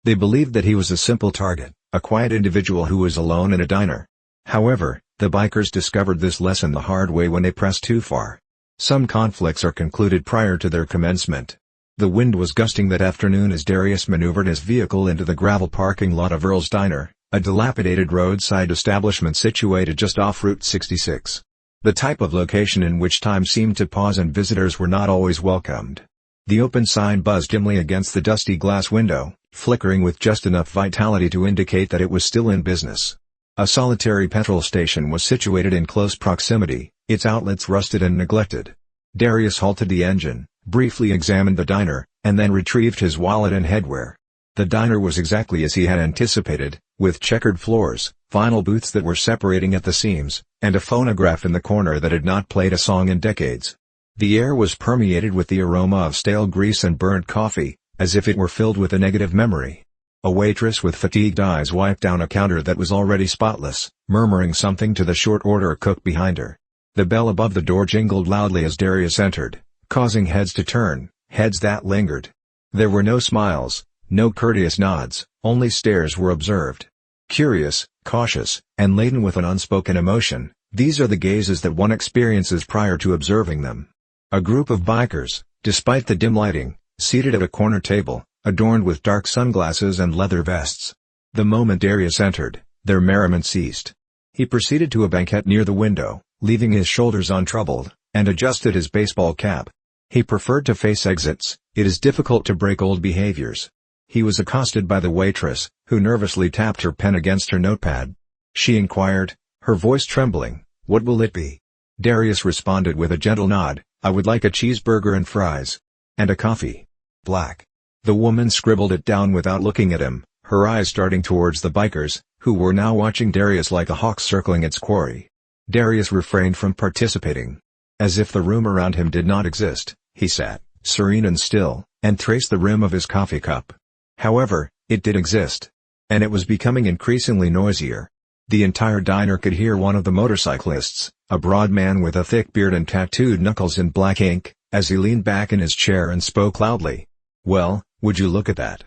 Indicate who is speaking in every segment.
Speaker 1: They believed that he was a simple target, a quiet individual who was alone in a diner. However, the bikers discovered this lesson the hard way when they pressed too far. Some conflicts are concluded prior to their commencement. The wind was gusting that afternoon as Darius maneuvered his vehicle into the gravel parking lot of Earl's Diner, a dilapidated roadside establishment situated just off Route 66. The type of location in which time seemed to pause and visitors were not always welcomed. The open sign buzzed dimly against the dusty glass window, flickering with just enough vitality to indicate that it was still in business. A solitary petrol station was situated in close proximity, its outlets rusted and neglected. Darius halted the engine, briefly examined the diner, and then retrieved his wallet and headwear. The diner was exactly as he had anticipated, with checkered floors, vinyl booths that were separating at the seams, and a phonograph in the corner that had not played a song in decades. The air was permeated with the aroma of stale grease and burnt coffee, as if it were filled with a negative memory. A waitress with fatigued eyes wiped down a counter that was already spotless, murmuring something to the short order cook behind her. The bell above the door jingled loudly as Darius entered, causing heads to turn, heads that lingered. There were no smiles, no courteous nods, only stares were observed. Curious, cautious, and laden with an unspoken emotion, these are the gazes that one experiences prior to observing them. A group of bikers, despite the dim lighting, seated at a corner table, adorned with dark sunglasses and leather vests. The moment Darius entered, their merriment ceased. He proceeded to a banquette near the window, leaving his shoulders untroubled, and adjusted his baseball cap. He preferred to face exits. It is difficult to break old behaviors. He was accosted by the waitress, who nervously tapped her pen against her notepad. She inquired, her voice trembling, "What will it be?" Darius responded with a gentle nod, "I would like a cheeseburger and fries. And a coffee. Black." The woman scribbled it down without looking at him, her eyes darting towards the bikers, who were now watching Darius like a hawk circling its quarry. Darius refrained from participating. As if the room around him did not exist, he sat, serene and still, and traced the rim of his coffee cup. However, it did exist. And it was becoming increasingly noisier. The entire diner could hear one of the motorcyclists, a broad man with a thick beard and tattooed knuckles in black ink, as he leaned back in his chair and spoke loudly. "Well, would you look at that?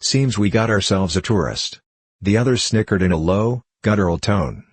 Speaker 1: Seems we got ourselves a tourist." The others snickered in a low, guttural tone.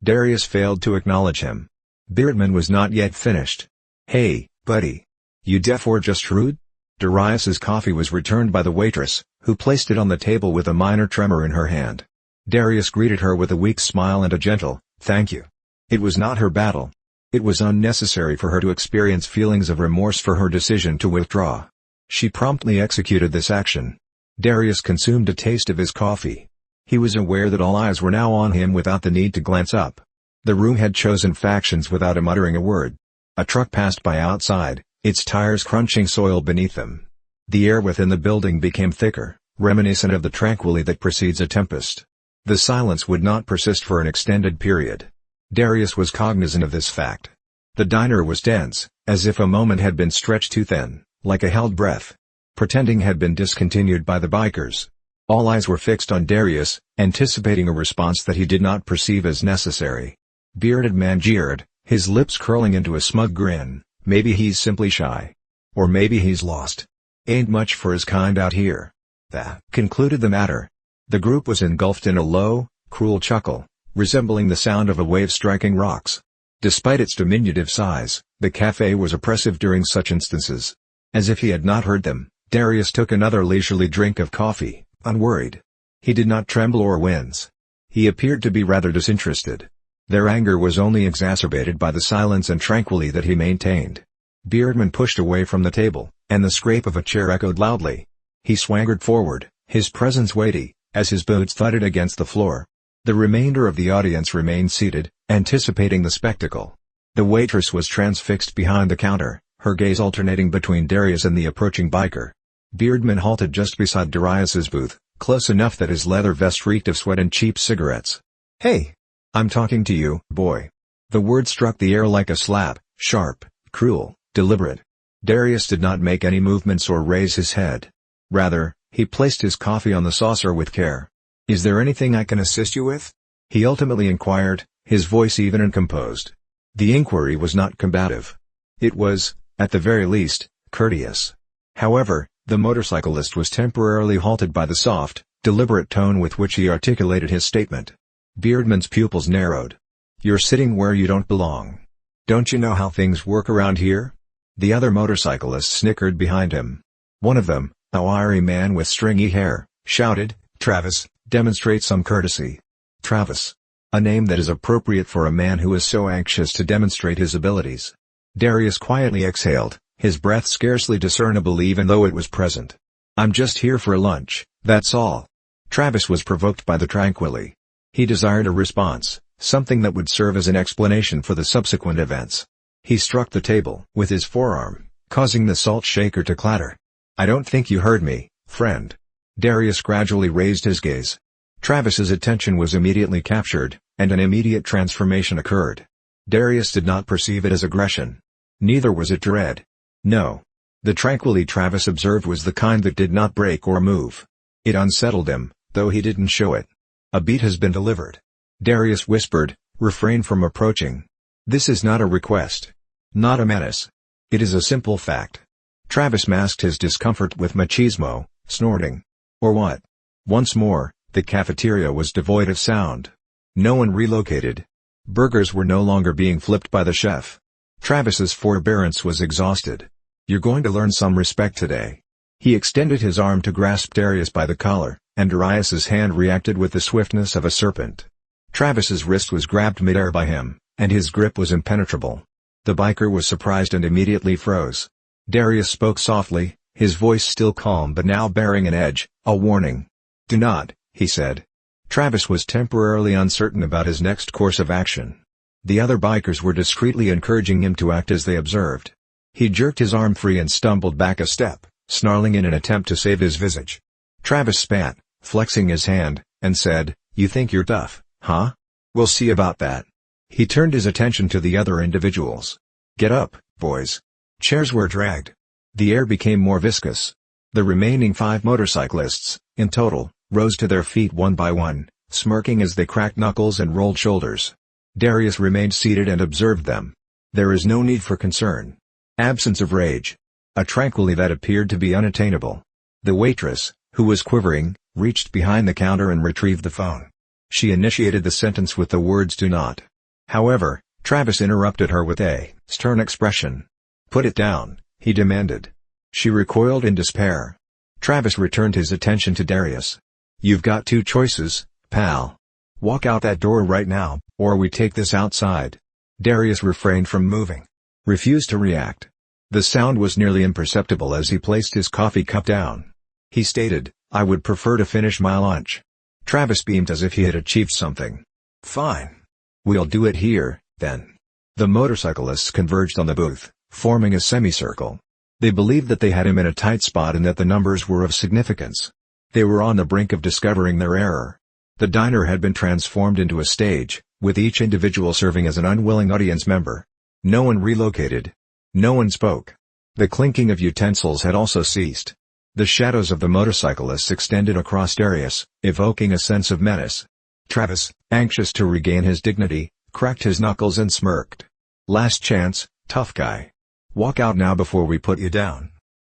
Speaker 1: Darius failed to acknowledge him. Beardman was not yet finished. "Hey, buddy. You deaf or just rude?" Darius's coffee was returned by the waitress, who placed it on the table with a minor tremor in her hand. Darius greeted her with a weak smile and a gentle, "Thank you." It was not her battle. It was unnecessary for her to experience feelings of remorse for her decision to withdraw. She promptly executed this action. Darius consumed a taste of his coffee. He was aware that all eyes were now on him without the need to glance up. The room had chosen factions without him uttering a word. A truck passed by outside, its tires crunching soil beneath them. The air within the building became thicker, reminiscent of the tranquility that precedes a tempest. The silence would not persist for an extended period. Darius was cognizant of this fact. The diner was dense, as if a moment had been stretched too thin, like a held breath. Pretending had been discontinued by the bikers. All eyes were fixed on Darius, anticipating a response that he did not perceive as necessary. Bearded man jeered, his lips curling into a smug grin. "Maybe he's simply shy. Or maybe he's lost. Ain't much for his kind out here." That concluded the matter. The group was engulfed in a low, cruel chuckle, resembling the sound of a wave striking rocks. Despite its diminutive size, the cafe was oppressive during such instances. As if he had not heard them, Darius took another leisurely drink of coffee, unworried. He did not tremble or wince. He appeared to be rather disinterested. Their anger was only exacerbated by the silence and tranquility that he maintained. Beardman pushed away from the table, and the scrape of a chair echoed loudly. He swaggered forward, his presence weighty, as his boots thudded against the floor. The remainder of the audience remained seated, anticipating the spectacle. The waitress was transfixed behind the counter, her gaze alternating between Darius and the approaching biker. Beardman halted just beside Darius's booth, close enough that his leather vest reeked of sweat and cheap cigarettes. "Hey! I'm talking to you, boy." The word struck the air like a slap, sharp, cruel, deliberate. Darius did not make any movements or raise his head. Rather, he placed his coffee on the saucer with care. "Is there anything I can assist you with?" he ultimately inquired, his voice even and composed. The inquiry was not combative. It was, at the very least, courteous. However, the motorcyclist was temporarily halted by the soft, deliberate tone with which he articulated his statement. Beardman's pupils narrowed. "You're sitting where you don't belong. Don't you know how things work around here?" The other motorcyclists snickered behind him. One of them, a wiry man with stringy hair, shouted, "Travis, demonstrate some courtesy." Travis. A name that is appropriate for a man who is so anxious to demonstrate his abilities. Darius quietly exhaled, his breath scarcely discernible even though it was present. "I'm just here for lunch, that's all." Travis was provoked by the tranquility. He desired a response, something that would serve as an explanation for the subsequent events. He struck the table with his forearm, causing the salt shaker to clatter. "I don't think you heard me, friend." Darius gradually raised his gaze. Travis's attention was immediately captured, and an immediate transformation occurred. Darius did not perceive it as aggression. Neither was it dread. No. The tranquility Travis observed was the kind that did not break or move. It unsettled him, though he didn't show it. "A beat has been delivered." Darius whispered, "Refrain from approaching. This is not a request. Not a menace. It is a simple fact." Travis masked his discomfort with machismo, snorting. "Or what?" Once more, the cafeteria was devoid of sound. No one relocated. Burgers were no longer being flipped by the chef. Travis's forbearance was exhausted. "You're going to learn some respect today." He extended his arm to grasp Darius by the collar, and Darius's hand reacted with the swiftness of a serpent. Travis's wrist was grabbed midair by him, and his grip was impenetrable. The biker was surprised and immediately froze. Darius spoke softly, his voice still calm but now bearing an edge, a warning. "Do not," he said. Travis was temporarily uncertain about his next course of action. The other bikers were discreetly encouraging him to act as they observed. He jerked his arm free and stumbled back a step, snarling in an attempt to save his visage. Travis spat, flexing his hand, and said, "You think you're tough, huh? We'll see about that." He turned his attention to the other individuals. "Get up, boys." Chairs were dragged. The air became more viscous. The remaining 5 motorcyclists, in total, rose to their feet one by one, smirking as they cracked knuckles and rolled shoulders. Darius remained seated and observed them. There is no need for concern. Absence of rage. A tranquility that appeared to be unattainable. The waitress, who was quivering, reached behind the counter and retrieved the phone. She initiated the sentence with the words "do not." However, Travis interrupted her with a stern expression. "Put it down," he demanded. She recoiled in despair. Travis returned his attention to Darius. "You've got 2 choices, pal. Walk out that door right now, or we take this outside." Darius refrained from moving. Refused to react. The sound was nearly imperceptible as he placed his coffee cup down. He stated, "I would prefer to finish my lunch." Travis beamed as if he had achieved something. "Fine. We'll do it here, then." The motorcyclists converged on the booth, forming a semicircle. They believed that they had him in a tight spot and that the numbers were of significance. They were on the brink of discovering their error. The diner had been transformed into a stage, with each individual serving as an unwilling audience member. No one relocated. No one spoke. The clinking of utensils had also ceased. The shadows of the motorcyclists extended across Darius, evoking a sense of menace. Travis, anxious to regain his dignity, cracked his knuckles and smirked. "Last chance, tough guy. Walk out now before we put you down."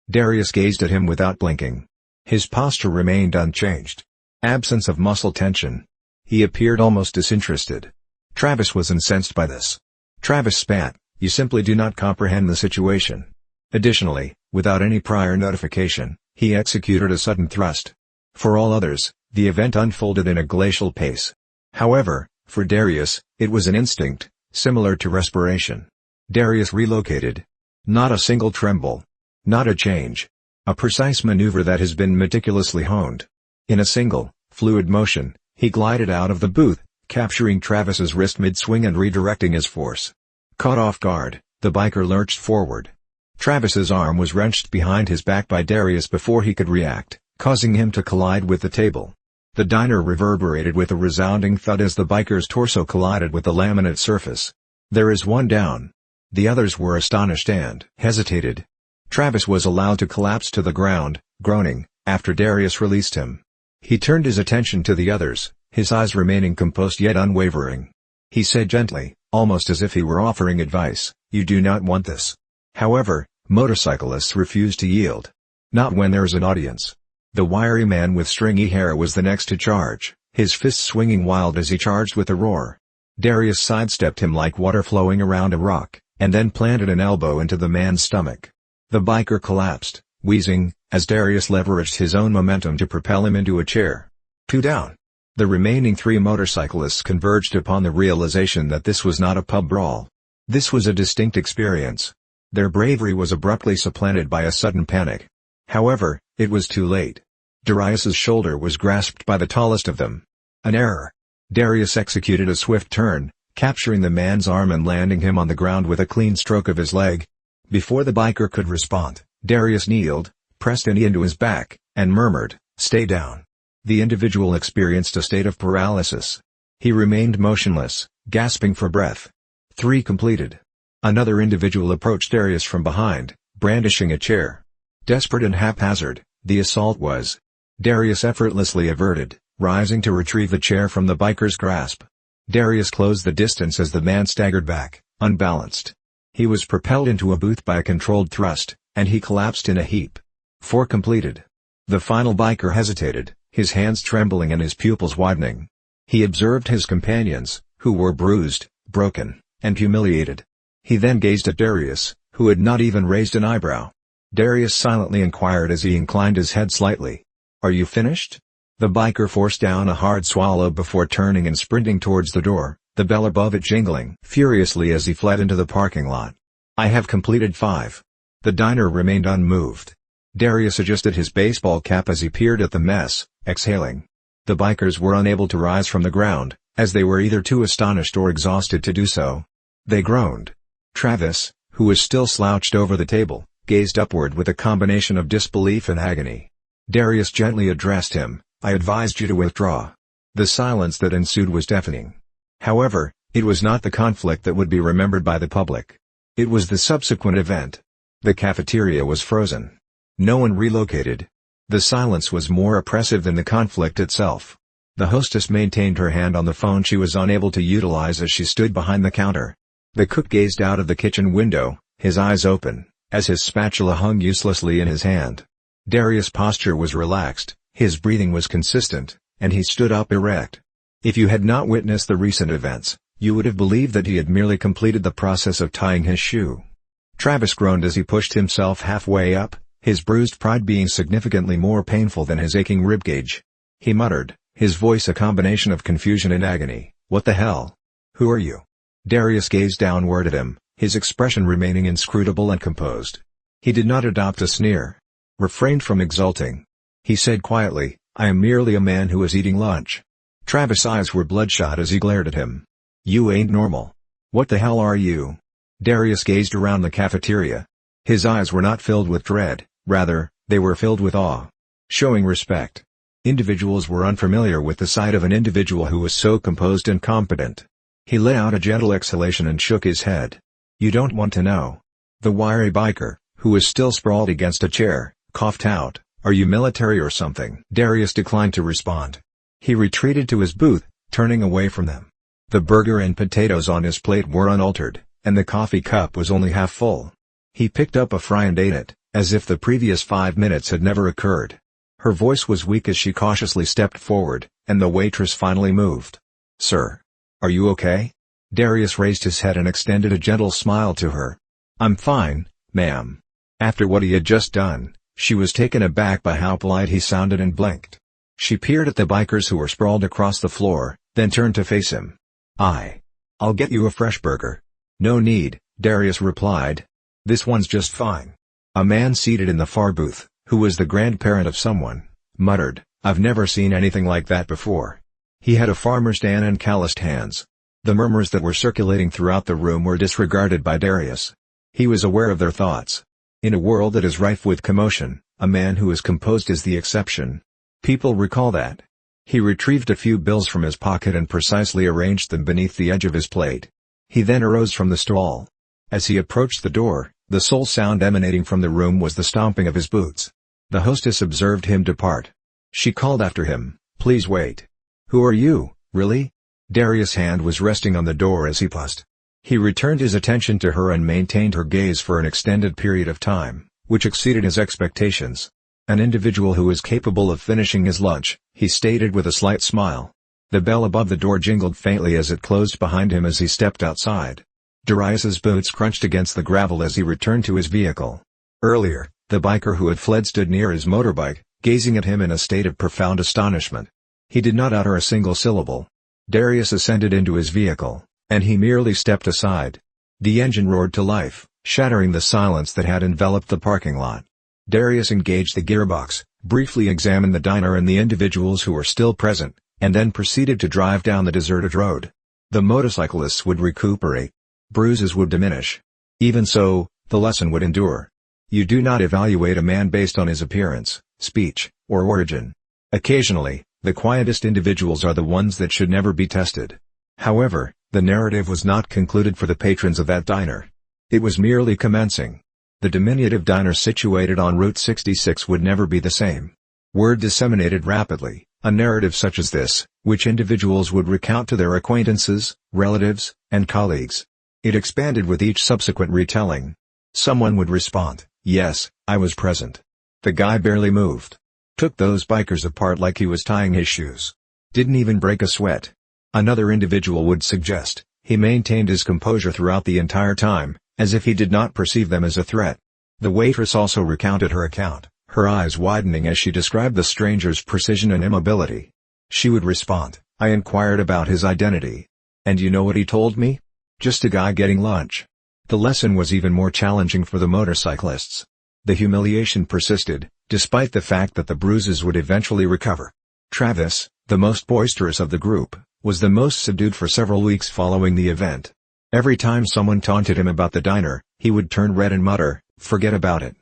Speaker 1: Darius gazed at him without blinking. His posture remained unchanged. Absence of muscle tension. He appeared almost disinterested. Travis was incensed by this. Travis spat, "You simply do not comprehend the situation." Additionally, without any prior notification, he executed a sudden thrust. For all others, the event unfolded in a glacial pace. However, for Darius, it was an instinct, similar to respiration. Darius relocated. Not a single tremble. Not a change. A precise maneuver that has been meticulously honed. In a single, fluid motion, he glided out of the booth, capturing Travis's wrist mid-swing and redirecting his force. Caught off guard, the biker lurched forward. Travis's arm was wrenched behind his back by Darius before he could react, causing him to collide with the table. The diner reverberated with a resounding thud as the biker's torso collided with the laminate surface. "There is one down." The others were astonished and hesitated. Travis was allowed to collapse to the ground, groaning, after Darius released him. He turned his attention to the others, his eyes remaining composed yet unwavering. He said gently, almost as if he were offering advice, "You do not want this." However, motorcyclists refused to yield. Not when there is an audience. The wiry man with stringy hair was the next to charge, his fists swinging wild as he charged with a roar. Darius sidestepped him like water flowing around a rock, and then planted an elbow into the man's stomach. The biker collapsed, wheezing, as Darius leveraged his own momentum to propel him into a chair. 2 down. The remaining 3 motorcyclists converged upon the realization that this was not a pub brawl. This was a distinct experience. Their bravery was abruptly supplanted by a sudden panic. However, it was too late. Darius's shoulder was grasped by the tallest of them. An error. Darius executed a swift turn, capturing the man's arm and landing him on the ground with a clean stroke of his leg. Before the biker could respond, Darius kneeled, pressed a knee into his back, and murmured, "Stay down." The individual experienced a state of paralysis. He remained motionless, gasping for breath. 3 completed. Another individual approached Darius from behind, brandishing a chair. Desperate and haphazard, the assault was. Darius effortlessly averted, rising to retrieve the chair from the biker's grasp. Darius closed the distance as the man staggered back, unbalanced. He was propelled into a booth by a controlled thrust, and he collapsed in a heap. 4 completed. The final biker hesitated, his hands trembling and his pupils widening. He observed his companions, who were bruised, broken, and humiliated. He then gazed at Darius, who had not even raised an eyebrow. Darius silently inquired as he inclined his head slightly. "Are you finished?" The biker forced down a hard swallow before turning and sprinting towards the door, the bell above it jingling furiously as he fled into the parking lot. "I have completed 5. The diner remained unmoved. Darius adjusted his baseball cap as he peered at the mess, exhaling. The bikers were unable to rise from the ground, as they were either too astonished or exhausted to do so. They groaned. Travis, who was still slouched over the table, gazed upward with a combination of disbelief and agony. Darius gently addressed him, "I advised you to withdraw." The silence that ensued was deafening. However, it was not the conflict that would be remembered by the public. It was the subsequent event. The cafeteria was frozen. No one relocated. The silence was more oppressive than the conflict itself. The hostess maintained her hand on the phone she was unable to utilize as she stood behind the counter. The cook gazed out of the kitchen window, his eyes open, as his spatula hung uselessly in his hand. Darius' posture was relaxed, his breathing was consistent, and he stood up erect. If you had not witnessed the recent events, you would have believed that he had merely completed the process of tying his shoe. Travis groaned as he pushed himself halfway up, his bruised pride being significantly more painful than his aching ribcage. He muttered, his voice a combination of confusion and agony, "What the hell? Who are you?" Darius gazed downward at him, his expression remaining inscrutable and composed. He did not adopt a sneer. Refrained from exulting. He said quietly, "I am merely a man who is eating lunch." Travis' eyes were bloodshot as he glared at him. "You ain't normal. What the hell are you?" Darius gazed around the cafeteria. His eyes were not filled with dread, rather, they were filled with awe. Showing respect. Individuals were unfamiliar with the sight of an individual who was so composed and competent. He let out a gentle exhalation and shook his head. "You don't want to know." The wiry biker, who was still sprawled against a chair, coughed out, "Are you military or something?" Darius declined to respond. He retreated to his booth, turning away from them. The burger and potatoes on his plate were unaltered, and the coffee cup was only half full. He picked up a fry and ate it, as if the previous 5 minutes had never occurred. Her voice was weak as she cautiously stepped forward, and the waitress finally moved. "Sir. Are you okay?" Darius raised his head and extended a gentle smile to her. "I'm fine, ma'am." After what he had just done, she was taken aback by how polite he sounded and blinked. She peered at the bikers who were sprawled across the floor, then turned to face him. I'll get you a fresh burger." "No need," Darius replied. "This one's just fine." A man seated in the far booth, who was the grandparent of someone, muttered, "I've never seen anything like that before." He had a farmer's tan and calloused hands. The murmurs that were circulating throughout the room were disregarded by Darius. He was aware of their thoughts. In a world that is rife with commotion, a man who is composed is the exception. People recall that. He retrieved a few bills from his pocket and precisely arranged them beneath the edge of his plate. He then arose from the stall. As he approached the door, the sole sound emanating from the room was the stomping of his boots. The hostess observed him depart. She called after him, "Please wait." "Who are you, really?" Darius' hand was resting on the door as he paused. He returned his attention to her and maintained her gaze for an extended period of time, which exceeded his expectations. An individual who is capable of finishing his lunch, he stated with a slight smile. The bell above the door jingled faintly as it closed behind him as he stepped outside. Darius's boots crunched against the gravel as he returned to his vehicle. Earlier, the biker who had fled stood near his motorbike, gazing at him in a state of profound astonishment. He did not utter a single syllable. Darius ascended into his vehicle, and he merely stepped aside. The engine roared to life, shattering the silence that had enveloped the parking lot. Darius engaged the gearbox, briefly examined the diner and the individuals who were still present, and then proceeded to drive down the deserted road. The motorcyclists would recuperate. Bruises would diminish. Even so, the lesson would endure. You do not evaluate a man based on his appearance, speech, or origin. Occasionally, the quietest individuals are the ones that should never be tested. However, the narrative was not concluded for the patrons of that diner. It was merely commencing. The diminutive diner situated on Route 66 would never be the same. Word disseminated rapidly, a narrative such as this, which individuals would recount to their acquaintances, relatives, and colleagues. It expanded with each subsequent retelling. Someone would respond, "Yes, I was present. The guy barely moved. Took those bikers apart like he was tying his shoes. Didn't even break a sweat." Another individual would suggest, "He maintained his composure throughout the entire time, as if he did not perceive them as a threat." The waitress also recounted her account, her eyes widening as she described the stranger's precision and immobility. She would respond, "I inquired about his identity. And you know what he told me? Just a guy getting lunch." The lesson was even more challenging for the motorcyclists. The humiliation persisted, despite the fact that the bruises would eventually recover. Travis, the most boisterous of the group, was the most subdued for several weeks following the event. Every time someone taunted him about the diner, he would turn red and mutter, "Forget about it."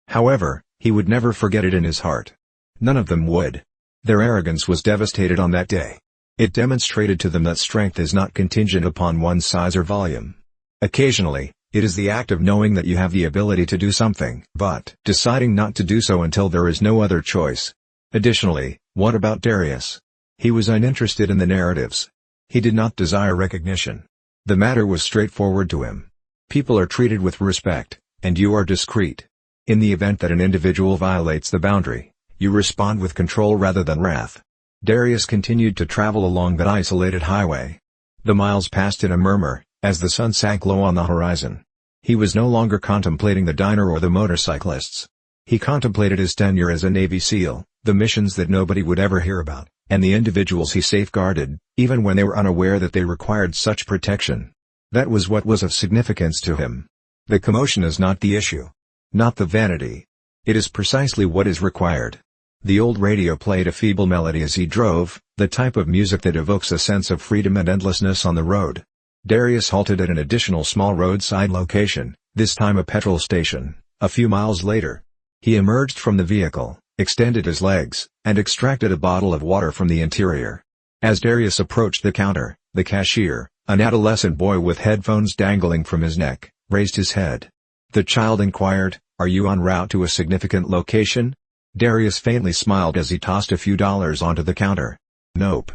Speaker 1: However, he would never forget it in his heart. None of them would. Their arrogance was devastated on that day. It demonstrated to them that strength is not contingent upon one's size or volume. Occasionally, it is the act of knowing that you have the ability to do something, but deciding not to do so until there is no other choice. Additionally, what about Darius? He was uninterested in the narratives. He did not desire recognition. The matter was straightforward to him. People are treated with respect, and you are discreet. In the event that an individual violates the boundary, you respond with control rather than wrath. Darius continued to travel along that isolated highway. The miles passed in a murmur, as the sun sank low on the horizon. He was no longer contemplating the diner or the motorcyclists. He contemplated his tenure as a Navy SEAL, the missions that nobody would ever hear about, and the individuals he safeguarded, even when they were unaware that they required such protection. That was what was of significance to him. The commotion is not the issue. Not the vanity. It is precisely what is required. The old radio played a feeble melody as he drove, the type of music that evokes a sense of freedom and endlessness on the road. Darius halted at an additional small roadside location, this time a petrol station, a few miles later. He emerged from the vehicle, extended his legs, and extracted a bottle of water from the interior. As Darius approached the counter, the cashier, an adolescent boy with headphones dangling from his neck, raised his head. The child inquired, "Are you en route to a significant location?" Darius faintly smiled as he tossed a few dollars onto the counter. "Nope.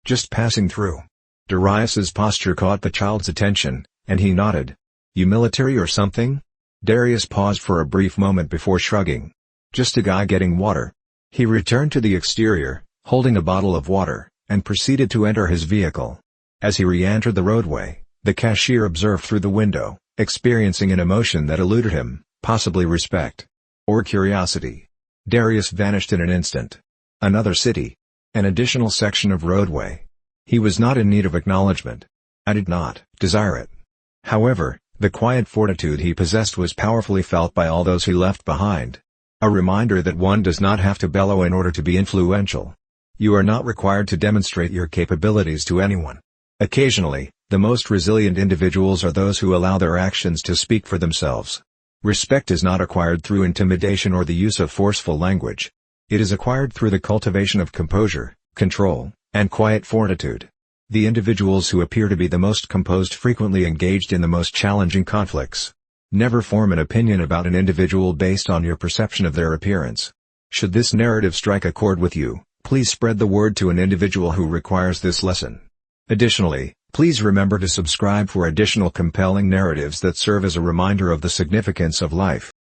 Speaker 1: Just passing through." Darius's posture caught the child's attention, and he nodded. "You military or something?" Darius paused for a brief moment before shrugging. "Just a guy getting water." He returned to the exterior, holding a bottle of water, and proceeded to enter his vehicle. As he re-entered the roadway, the cashier observed through the window, experiencing an emotion that eluded him, possibly respect. Or curiosity. Darius vanished in an instant. Another city. An additional section of roadway. He was not in need of acknowledgement. I did not desire it. However, the quiet fortitude he possessed was powerfully felt by all those he left behind. A reminder that one does not have to bellow in order to be influential. You are not required to demonstrate your capabilities to anyone. Occasionally, the most resilient individuals are those who allow their actions to speak for themselves. Respect is not acquired through intimidation or the use of forceful language. It is acquired through the cultivation of composure, control, and quiet fortitude. The individuals who appear to be the most composed frequently engaged in the most challenging conflicts. Never form an opinion about an individual based on your perception of their appearance. Should this narrative strike a chord with you, please spread the word to an individual who requires this lesson. Additionally, please remember to subscribe for additional compelling narratives that serve as a reminder of the significance of life.